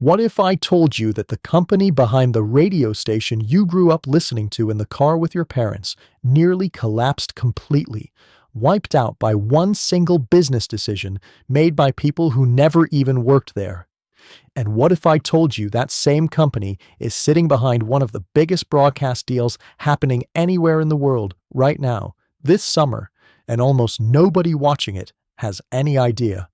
What if I told you that the company behind the radio station you grew up listening to in the car with your parents nearly collapsed completely, wiped out by one single business decision made by people who never even worked there? And what if I told you that same company is sitting behind one of the biggest broadcast deals happening anywhere in the world right now, this summer, and almost nobody watching it has any idea?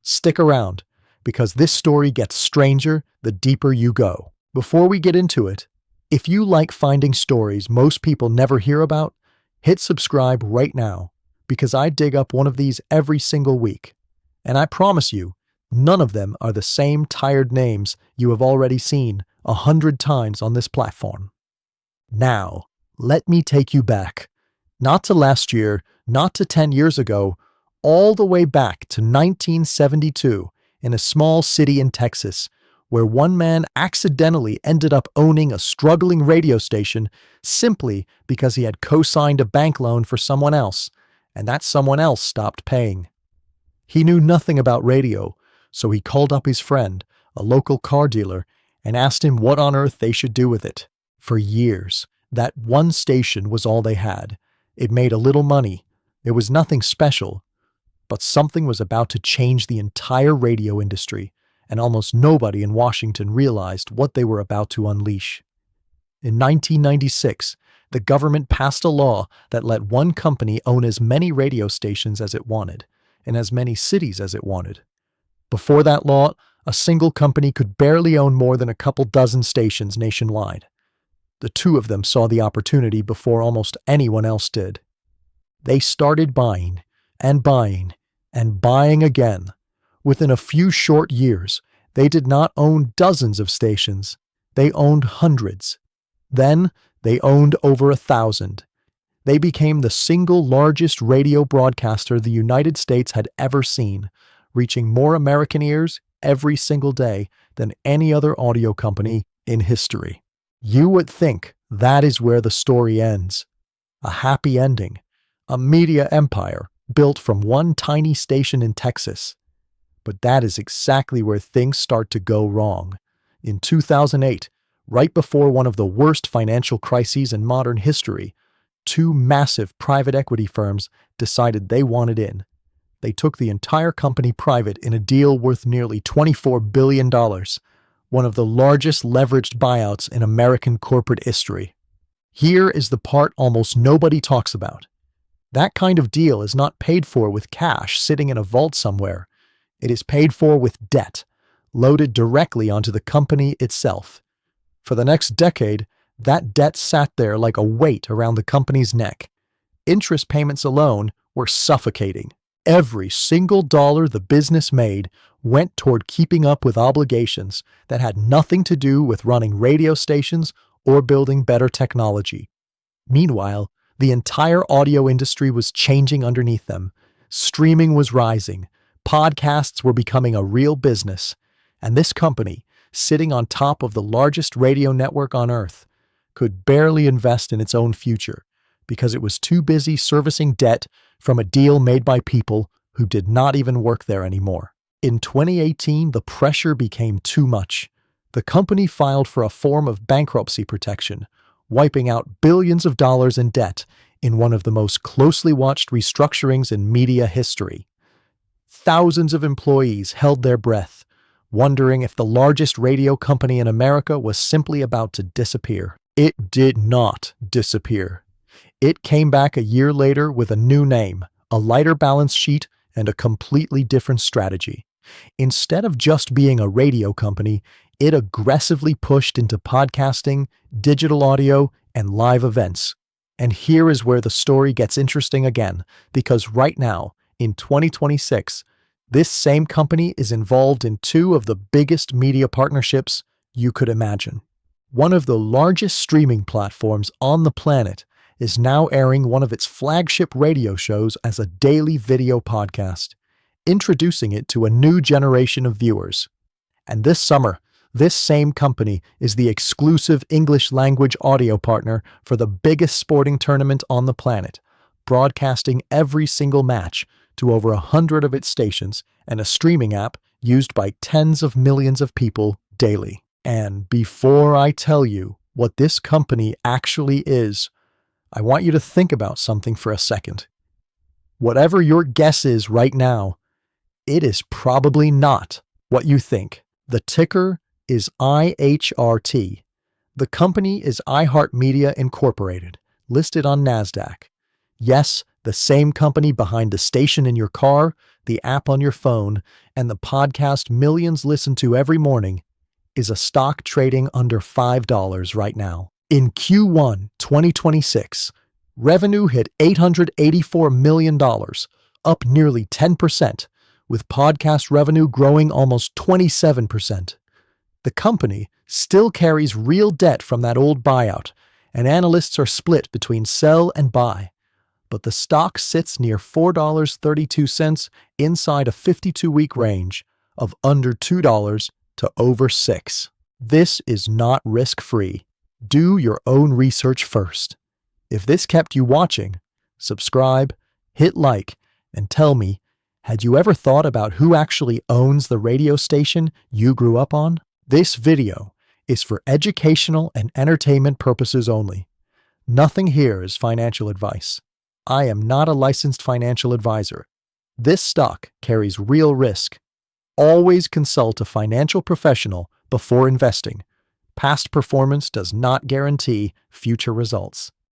Stick around, because this story gets stranger the deeper you go. Before we get into it, if you like finding stories most people never hear about, hit subscribe right now, because I dig up one of these every single week. And I promise you, none of them are the same tired names you have already seen 100 times on this platform. Now, let me take you back. Not to last year, not to 10 years ago, all the way back to 1972 in a small city in Texas, where one man accidentally ended up owning a struggling radio station simply because he had co-signed a bank loan for someone else, and that someone else stopped paying. He knew nothing about radio, so he called up his friend, a local car dealer, and asked him what on earth they should do with it. For years, that one station was all they had. It made a little money. It was nothing special. But something was about to change the entire radio industry, and almost nobody in Washington realized what they were about to unleash. In 1996, the government passed a law that let one company own as many radio stations as it wanted, in as many cities as it wanted. Before that law, a single company could barely own more than a couple dozen stations nationwide. The two of them saw the opportunity before almost anyone else did. They started buying and buying and buying again. Within a few short years, they did not own dozens of stations. They owned hundreds. Then, they owned over 1,000. They became the single largest radio broadcaster the United States had ever seen, reaching more American ears every single day than any other audio company in history. You would think that is where the story ends. A happy ending. A media empire built from one tiny station in Texas. But that is exactly where things start to go wrong. In 2008, right before one of the worst financial crises in modern history, two massive private equity firms decided they wanted in. They took the entire company private in a deal worth nearly $24 billion, one of the largest leveraged buyouts in American corporate history. Here is the part almost nobody talks about. That kind of deal is not paid for with cash sitting in a vault somewhere. It is paid for with debt, loaded directly onto the company itself. For the next decade, that debt sat there like a weight around the company's neck. Interest payments alone were suffocating. Every single dollar the business made went toward keeping up with obligations that had nothing to do with running radio stations or building better technology. Meanwhile, the entire audio industry was changing underneath them. Streaming was rising. Podcasts were becoming a real business. And this company, sitting on top of the largest radio network on Earth, could barely invest in its own future because it was too busy servicing debt from a deal made by people who did not even work there anymore. In 2018, the pressure became too much. The company filed for a form of bankruptcy protection, wiping out billions of dollars in debt in one of the most closely watched restructurings in media history. Thousands of employees held their breath, wondering if the largest radio company in America was simply about to disappear. It did not disappear. It came back a year later with a new name, a lighter balance sheet, and a completely different strategy. Instead of just being a radio company, it aggressively pushed into podcasting, digital audio, and live events. And here is where the story gets interesting again, because right now, in 2026, this same company is involved in two of the biggest media partnerships you could imagine. One of the largest streaming platforms on the planet is now airing one of its flagship radio shows as a daily video podcast, introducing it to a new generation of viewers. And this summer, this same company is the exclusive English-language audio partner for the biggest sporting tournament on the planet, broadcasting every single match to over 100 of its stations and a streaming app used by tens of millions of people daily. And before I tell you what this company actually is, I want you to think about something for a second. Whatever your guess is right now, it is probably not what you think. The ticker is IHRT. The company is iHeartMedia Incorporated, listed on NASDAQ. Yes, the same company behind the station in your car, the app on your phone, and the podcast millions listen to every morning is a stock trading under $5 right now. In Q1 2026, revenue hit $884 million, up nearly 10%, with podcast revenue growing almost 27%. The company still carries real debt from that old buyout, and analysts are split between sell and buy. But the stock sits near $4.32 inside a 52-week range of under $2 to over $6. This is not risk-free. Do your own research first. If this kept you watching, subscribe, hit like, and tell me, had you ever thought about who actually owns the radio station you grew up on? This video is for educational and entertainment purposes only. Nothing here is financial advice. I am not a licensed financial advisor. This stock carries real risk. Always consult a financial professional before investing. Past performance does not guarantee future results.